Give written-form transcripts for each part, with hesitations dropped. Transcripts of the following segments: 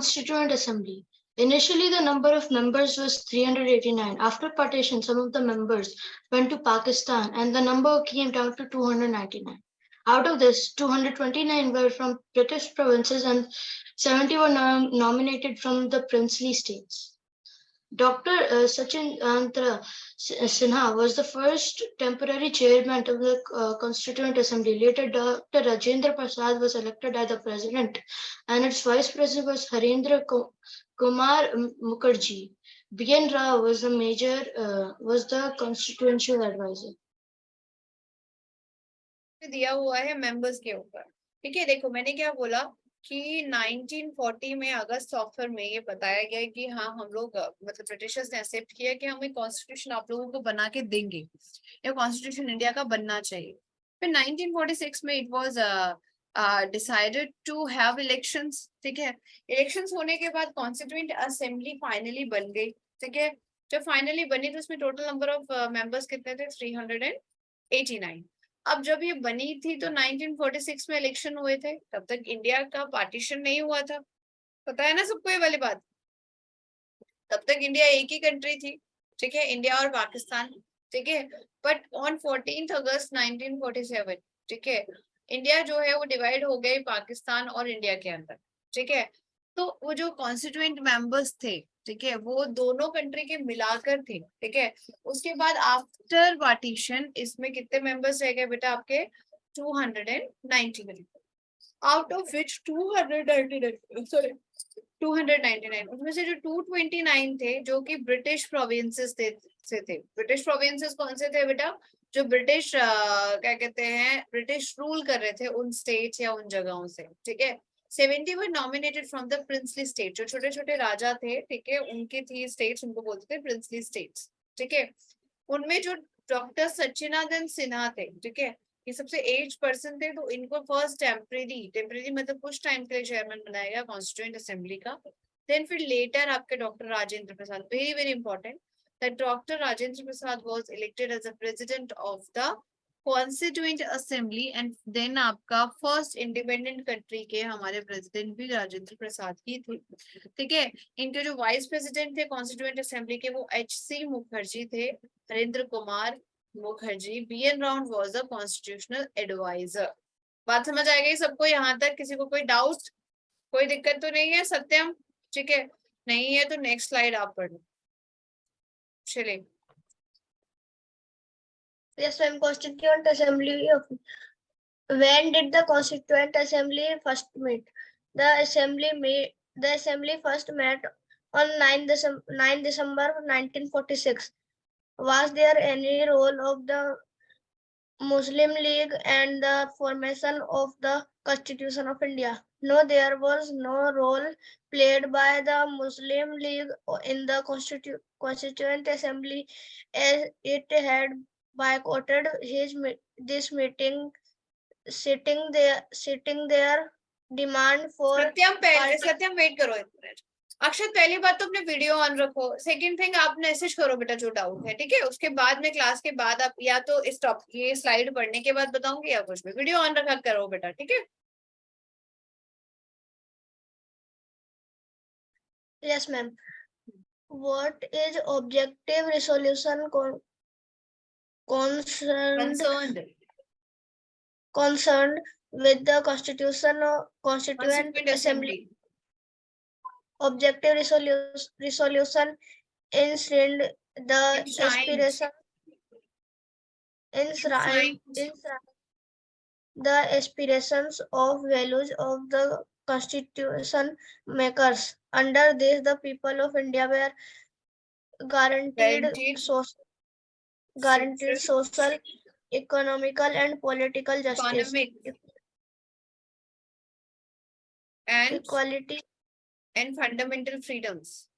Constituent Assembly. Initially, the number of members was 389. After partition, some of the members went to Pakistan and the number came down to 299. Out of this, 229 were from British provinces and 70 were nominated from the princely states. Dr. Sachin Sinha was the first temporary chairman of the Constituent Assembly. Later, Dr. Rajendra Prasad was elected as the president, and its vice president was Harendra Kumar Mukherjee. B.N. Rao was the constitutional advisor. दिया हुआ है members के ऊपर, ठीक है। देखो मैंने क्या बोला कि 1940 में अगस्त ऑफर में ये बताया गया कि हाँ हम लोग मतलब ब्रिटिशर्स ने एक्सेप्ट किया कि हम एक कॉन्स्टिट्यूशन आप लोगों को बना के देंगे, ये कॉन्स्टिट्यूशन इंडिया का बनना चाहिए। फिर 1946 में it was decided to have elections, ठीक है। इलेक्शंस होने के बाद कॉन्स्टिट्यूएंट असेंबली फाइनली बन गई, ठीक है। जब फाइनली बनी तो उसमें टोटल नंबर ऑफ मेंबर्स कितने थे? 389। अब जब ये बनी थी तो 1946 में इलेक्शन हुए थे, तब तक इंडिया का पार्टीशन नहीं हुआ था, पता है ना सबको ये वाली बात। तब तक इंडिया एक ही कंट्री थी, ठीक है, इंडिया और पाकिस्तान, ठीक है। बट ऑन 14 अगस्त 1947, ठीक है, इंडिया जो है वो डिवाइड हो गई पाकिस्तान और इंडिया के अंदर, ठीक है। तो वो जो कॉन्स्टिट्यूएंट मेंबर्स थे, ठीक है, वो दोनों कंट्री के मिलाकर थे, ठीक है। उसके बाद आफ्टर पार्टीशन इसमें कितने मेंबर्स रह गए बेटा आपके? 290, आउट ऑफ विच 299 उसमें से जो 229 थे जो कि ब्रिटिश प्रोविंसेस से थे। ब्रिटिश प्रोविंसेस कौन से थे बेटा? जो ब्रिटिश क्या कहते हैं, ब्रिटिश रूल कर रहे थे उन स्टेट्स या उन जगहों से, ठीक है। 70 were nominated from the princely state, जो छोटे छोटे राजा थे, ठीक है, उनकी थी स्टेट्स, उनको बोलते थे प्रिंसली स्टेट्स, ठीक है। उनमें जो डॉक्टर सचिनानंद सिन्हा थे, ठीक है, ये सबसे एज पर्सन थे, तो इनको फर्स्ट टेम्परेरी मतलब कुछ टाइम के लिए चेयरमैन बनाया गया कॉन्स्टिट्यूएंट असेंबली का। देन फिर लेटर आपके doctor Rajendra Prasad, very very important, that doctor Rajendra Prasad was elected as a president of the constituent assembly, and then आपका फर्स्ट इंडिपेंडेंट कंट्री के हमारे प्रेसिडेंट भी राजेंद्र प्रसाद ही थे, ठीक है। इनके जो वाइस प्रेसिडेंट थे कॉन्स्टिट्यूएंट असेंबली के वो H.C. मुखर्जी थे, Harendra Kumar Mukherjee. B.N. Rao was a constitutional advisor। बात समझ आ गई सबको यहाँ तक? किसी को कोई डाउट, कोई दिक्कत तो नहीं है सत्यम? ठीक है, नहीं है तो नेक्स्ट स्लाइड आप पढ़ लो। चलिए। Yes, ma'am. Constituent Assembly of. When did the Constituent Assembly first meet? The Assembly first met on 9 December 1946. Was there any role of the Muslim League and the formation of the Constitution of India? No, there was no role played by the Muslim League in the Constituent Assembly, as it had boycotted this meeting, sitting their demand for. Satyam wait करो एक minute. Akshat, पहली बात तो अपने video on रखो। Second thing, आप message करो बेटा जो डाउट है, ठीक है। उसके बाद में क्लास के बाद आप या तो इस टॉपिक ये स्लाइड पढ़ने के बाद बताऊंगी या कुछ भी, वीडियो ऑन रखा करो बेटा, ठीक है। Yes, ma'am. What is objective resolution concerned with the Constituent Assembly? Objective resolution enshrine the aspirations of values of the Constitution makers. Under this, the people of India were guaranteed social, economical, and political justice, and equality, and fundamental freedoms.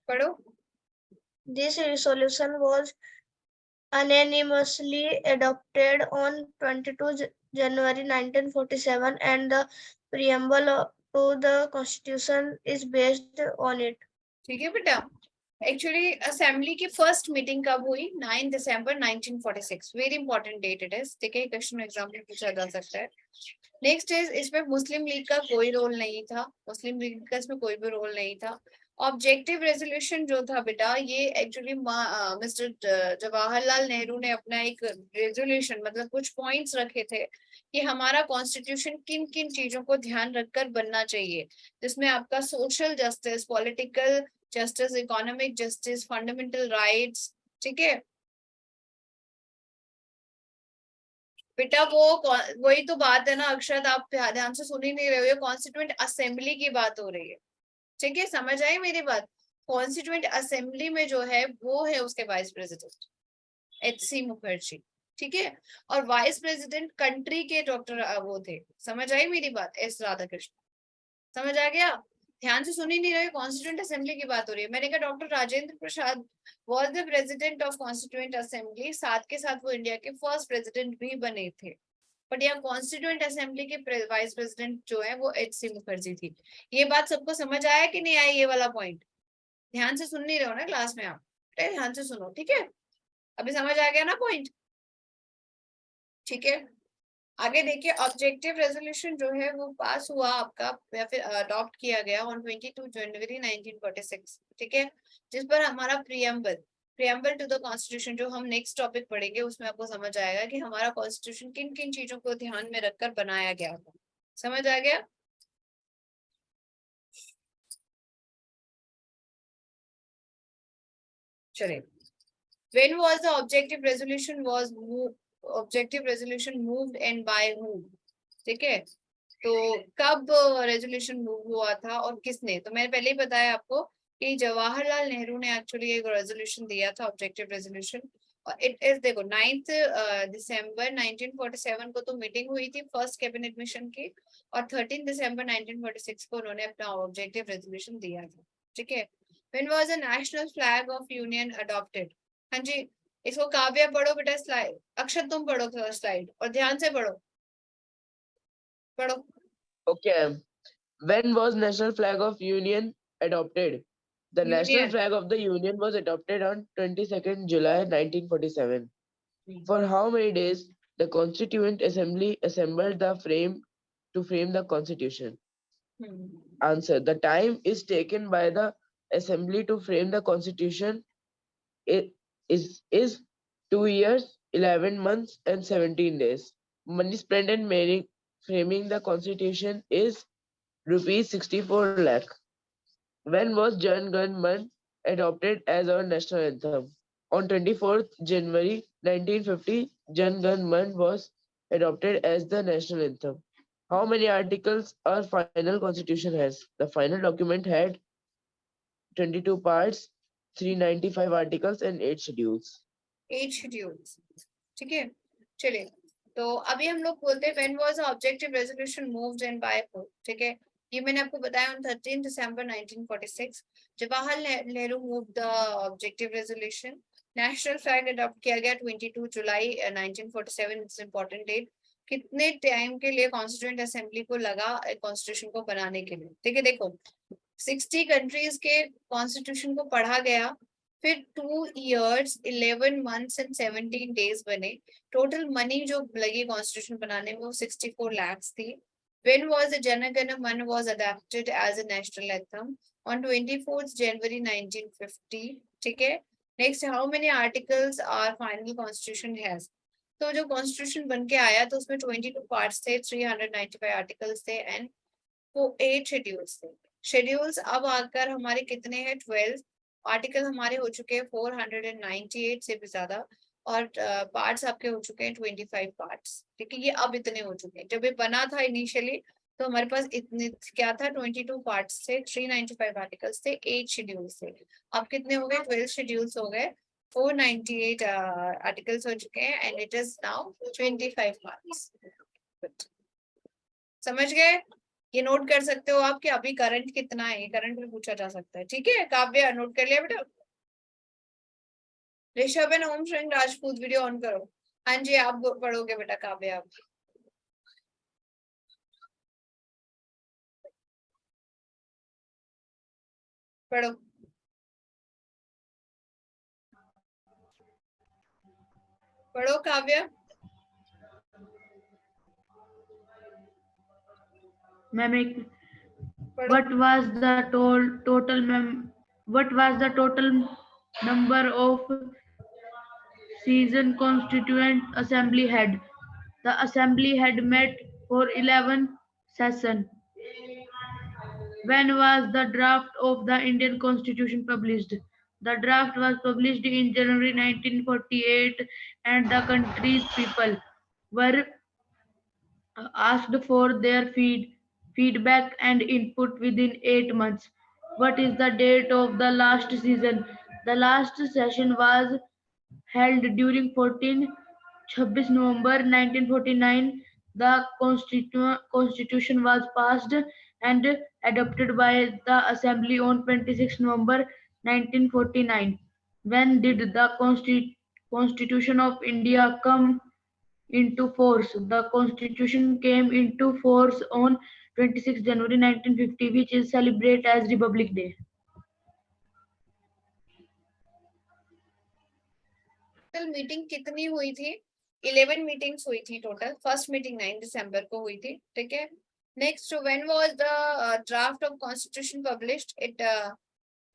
Pado? This resolution was unanimously adopted on 22 January 1947, and the preamble to the Constitution is based on it. ठीक है बेटा, actually assembly की first meeting कब हुई? 9 दिसंबर 1946. Very important date it is, ठीक है, question exam में पूछा जा सकता है. नेक्स्ट इज, इसमें मुस्लिम लीग का कोई रोल नहीं था, मुस्लिम लीग का इसमें कोई भी रोल नहीं था. ऑब्जेक्टिव रेजोल्यूशन जो था बेटा, ये एक्चुअली मिस्टर जवाहरलाल नेहरू ने अपना एक रेजोल्यूशन, मतलब कुछ पॉइंट्स रखे थे कि हमारा कॉन्स्टिट्यूशन किन किन चीजों को ध्यान रखकर बनना चाहिए, जिसमें आपका social justice, political justice, economic justice, fundamental rights, ठीक है बेटा. वही तो बात है ना अक्षत, आप ध्यान से सुन ही नहीं रहे हो, ये कॉन्स्टिट्यूएंट असेंबली की बात हो रही है, ठीक है, समझ आई मेरी बात. कॉन्स्टिट्यूएंट असेंबली में जो है वो है उसके वाइस प्रेसिडेंट HC मुखर्जी, ठीक है, और वाइस प्रेसिडेंट कंट्री के डॉक्टर वो थे, समझ आई मेरी बात, S राधाकृष्ण. समझ आ गया? ध्यान से सुन ही नहीं रहे, कॉन्स्टिट्यूएंट असेंबली की बात हो रही है. मैंने कहा doctor Rajendra Prasad was the president of constituent assembly, साथ के साथ वो इंडिया के फर्स्ट प्रेसिडेंट भी बने थे. बट यहाँ कॉन्स्टिट्यूएंट असेंबली के वाइस प्रेसिडेंट जो है वो HC मुखर्जी थी. ये बात सबको समझ आया कि नहीं आया? ये वाला पॉइंट ध्यान से सुन नहीं रहे हो ना क्लास में आप, ध्यान से सुनो, ठीक है, अभी समझ आ गया ना पॉइंट, ठीक है. आगे देखिए, ऑब्जेक्टिव रेजोल्यूशन जो है वो पास हुआ आपका या फिर अडॉप्ट किया गया ऑन 22 जनवरी 1946, ठीक है, जिस पर हमारा प्रियम्बल टू द कॉन्स्टिट्यूशन, जो हम नेक्स्ट टॉपिक पढ़ेंगे उसमें आपको समझ आएगा कि हमारा कॉन्स्टिट्यूशन किन किन चीजों को ध्यान में रखकर बनाया गया था. समझ आ गया? चलिए, when was the objective resolution moved and by whom, ठीक है, तो कब रेजोल्यूशन मूव हुआ था और किसने? तो मैंने पहले ही बताया आपको कि जवाहरलाल नेहरू ने एक्चुअली एक रेजोल्यूशन दिया था, ऑब्जेक्टिव रेजोल्यूशन, और इट इज देखो 9 दिसंबर 1947 को तो मीटिंग हुई थी फर्स्ट कैबिनेट मिशन की, और 13 दिसंबर 1946 को उन्होंने अपना ऑब्जेक्टिव रेजोल्यूशन दिया था, ठीक है. When was the national flag of union adopted? हाँ जी, इसको काव्या पढ़ो बेटा, स्लाइड अक्षत तुम पढ़ो थोड़ा स्लाइड, और ध्यान से पढ़ो, पढ़ो. Okay. When was national flag of Union adopted? The national union flag of the Union was adopted on 22nd July 1947. For how many days the Constituent Assembly assembled the frame to frame the Constitution? Answer. The time is taken by the Assembly to frame the Constitution is 2 years, 11 months and 17 days. Money spent in framing the Constitution is rupees 64 lakh. When was Jan Gan Man adopted as our national anthem? On 24th January 1950, Jan Gan Man was adopted as the national anthem. How many articles our final constitution has? The final document had 22 parts, 395 articles and 8 schedules. 8 schedules, ठीक है. चलिए, तो अभी हम लोग बोलते हैं when was objective resolution moved and by who, ठीक है, ये मैंने आपको बताया on 13 December 1946 Jawaharlal Nehru move the objective resolution. National flag adopt किया गया 22 जुलाई 1947, इट्स इंपॉर्टेंट डेट. कितने टाइम के लिए कॉन्स्टिट्यूएंट असेंबली को लगा कॉन्स्टिट्यूशन को बनाने के लिए? ठीक है, देखो 60 कंट्रीज के कॉन्स्टिट्यूशन को पढ़ा गया, फिर 2 years 11 months and 17 days बने. टोटल मनी जो लगी कॉन्स्टिट्यूशन बनाने में वो 64 lakhs थी. When was the Jana Gana Man was adopted as a national anthem? On 24th January 1950, ठीक है. Next, how many articles our final constitution has? तो जो कॉन्स्टिट्यूशन बन के आया तो उसमें 22 पार्ट्स थे, 395 आर्टिकल्स थे एंड 8 शेड्यूल्स थे. शेड्यूल्स अब आकर हमारे कितने हैं? 12. आर्टिकल हमारे हो चुके हैं 498 से भी ज्यादा, और पार्ट्स आपके हो चुके हैं 25 पार्ट्स, ठीक है. ये अब इतने हो चुके हैं. जब ये बना था इनिशियली तो हमारे पास इतने क्या था? 22 पार्ट्स थे, 395 आर्टिकल्स थे, 8 शेड्यूल्स थे. अब कितने हो गए? 12 शेड्यूल्स हो गए, 498 आर्टिकल्स हो चुके हैं and it is now 25 parts. समझ गए? ये नोट कर सकते हो आप कि अभी करंट कितना है, करंट भी पूछा जा सकता है, ठीक है. काव्य नोट कर लिया बेटा? Rishabh and Om Singh Rajput video on करो. हाँ जी, आप पढ़ोगे बेटा काव्य, आप पढ़ो. पढ़ो काव्य। Ma'am, पढ़ो। what was the total number of season Constituent Assembly had? The Assembly had met for 11 sessions. When was the draft of the Indian Constitution published? The draft was published in January 1948, and the country's people were asked for their feedback and input within 8 months. What is the date of the last season? The last session was held during 26 November 1949. The Constitution was passed and adopted by the Assembly on 26 November 1949. When did the Constitution of India come into force? The Constitution came into force on 26 January 1950, which is celebrated as Republic Day. Total meeting कितनी हुई थी? 11 meetings हुई थी total. First meeting 9 दिसंबर को हुई थी, ठीक है। Next, when was the draft of constitution published? It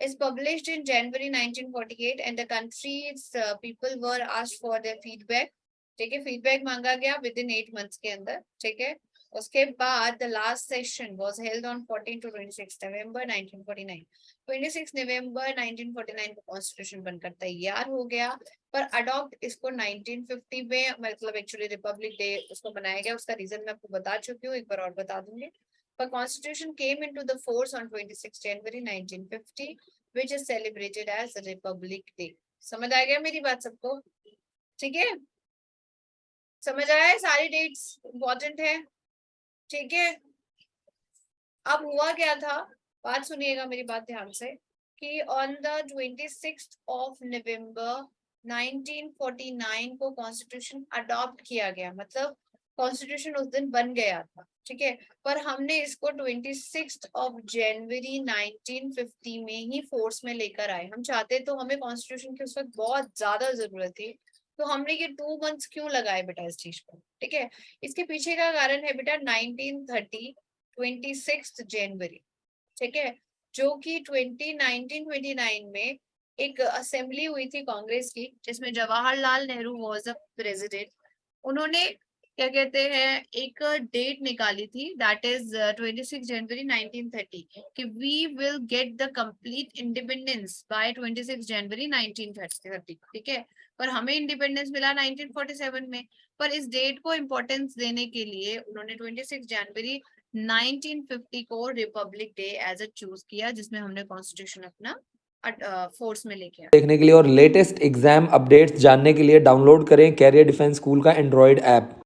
is published in January 1948 and the country's people were asked for their feedback, ठीक है। फीडबैक मांगा गया within 8 months के अंदर, ठीक है। उसके बाद the last session was held on 14 to 26 November 1949। 26 नवंबर 1949 को कॉन्स्टिट्यूशन बनकर तैयार हो गया, पर अडॉप्ट इसको 1950 में, मतलब एक्चुअली रिपब्लिक डे उसको बनाया गया। उसका रीजन मैं आपको बता चुकी हूँ, एक बार और बता दूंगी। But Constitution came into the force on 26 January 1950, which is celebrated as Republic Day। समझ आ गया मेरी बात सबको? ठीक है, समझ आया है? सारी डेट्स इंपॉर्टेंट है, ठीक है। अब हुआ क्या था, बात सुनिएगा मेरी बात ध्यान से, कि on the 26th of November 1949 को कॉन्स्टिट्यूशन अडॉप्ट किया गया, मतलब कॉन्स्टिट्यूशन उस दिन बन गया था, ठीक है। पर हमने इसको 26 of January 1950 में ही फोर्स में लेकर आए। हम चाहते तो हमें कॉन्स्टिट्यूशन की उस वक्त बहुत ज्यादा जरूरत थी, तो हमने ये 2 months क्यों लगाए बेटा इस चीज पर, ठीक है। इसके पीछे का कारण है बेटा 1930 26 जनवरी, ठीक है, जो कि 1929 में एक असेंबली हुई थी कांग्रेस की, जिसमें Jawaharlal Nehru was the president. उन्होंने क्या कहते हैं एक डेट निकाली थी, दैट इज 26 जनवरी 1930, कि we will get the complete independence by 26 जनवरी 1930, ठीक है। पर हमें इंडिपेंडेंस मिला 1947 में, पर इस डेट को इम्पोर्टेंस देने के लिए उन्होंने 26 जनवरी 1950 को republic day as a choose किया, जिसमें हमने कॉन्स्टिट्यूशन अपना फोर्स में लेके आया। देखने के लिए और लेटेस्ट एग्जाम अपडेट्स जानने के लिए डाउनलोड करें कैरियर डिफेंस स्कूल का एंड्रॉयड ऐप।